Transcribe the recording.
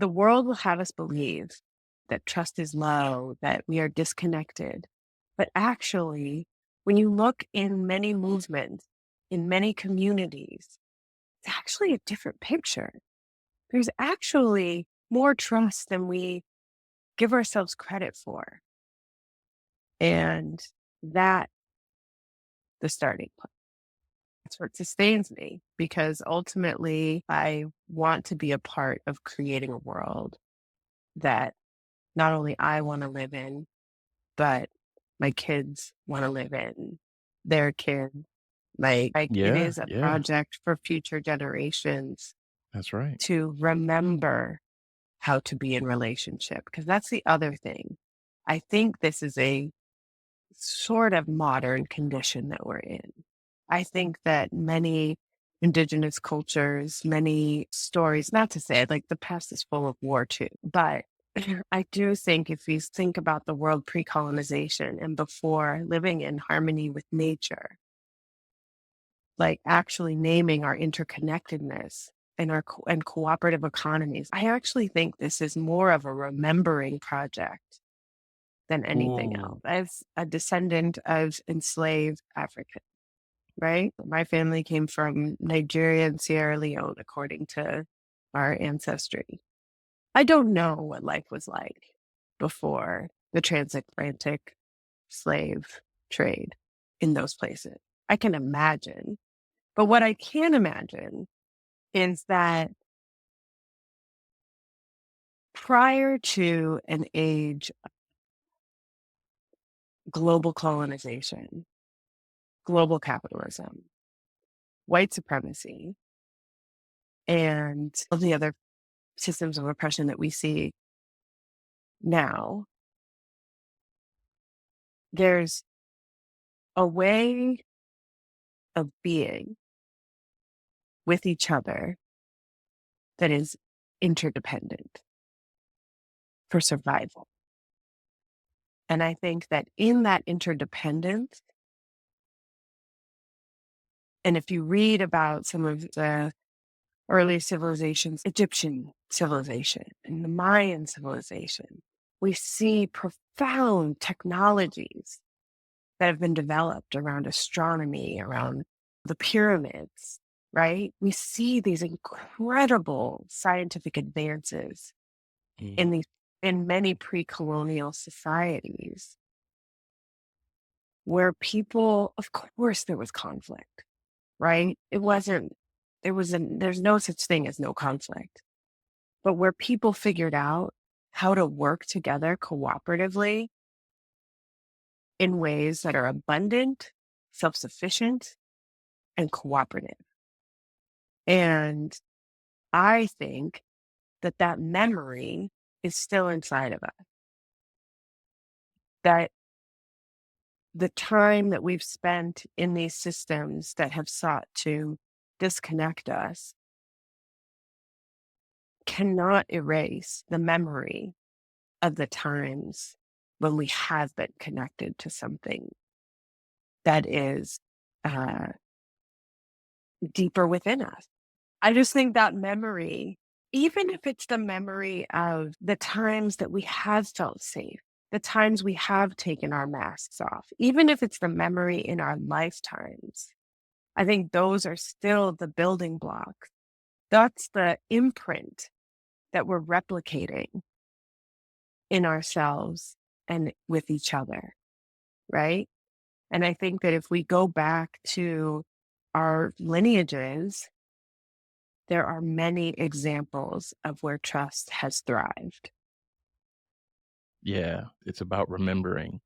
the world will have us believe that trust is low, that we are disconnected. But actually, when you look in many movements, in many communities, it's actually a different picture. There's actually more trust than we give ourselves credit for. And that the starting point. That's what sustains me because ultimately I want to be a part of creating a world that not only I want to live in, but my kids want to live in, their kids. Like it Yeah, is a yeah, project for future generations that's right. to remember how to be in relationship. Because that's the other thing. I think this is a sort of modern condition that we're in. I think that many indigenous cultures, many stories, not to say like the past is full of war too, but I do think if you think about the world pre-colonization and before living in harmony with nature, like actually naming our interconnectedness and and cooperative economies, I actually think this is more of a remembering project than anything else. Ooh, As a descendant of enslaved Africans, right? My family came from Nigeria and Sierra Leone, according to our ancestry. I don't know what life was like before the transatlantic slave trade in those places. I can imagine. But what I can imagine is that prior to an age of global colonization, global capitalism, white supremacy, and all the other systems of oppression that we see now, there's a way of being with each other that is interdependent for survival. And I think that in that interdependence, and if you read about some of the early civilizations, Egyptian civilization and the Mayan civilization, we see profound technologies that have been developed around astronomy, around the pyramids, right? We see these incredible scientific advances mm, in these in many pre-colonial societies where people, of course, there was conflict, right? It wasn't, there's no such thing as no conflict, but where people figured out how to work together cooperatively in ways that are abundant, self sufficient, and cooperative. And I think that that memory is still inside of us, that the time that we've spent in these systems that have sought to disconnect us cannot erase the memory of the times when we have been connected to something that is uh, deeper within us. I just think that memory, even if it's the memory of the times that we have felt safe, the times we have taken our masks off, even if it's the memory in our lifetimes, I think those are still the building blocks. That's the imprint that we're replicating in ourselves and with each other, right? And I think that if we go back to our lineages, there are many examples of where trust has thrived. yeah, it's about remembering.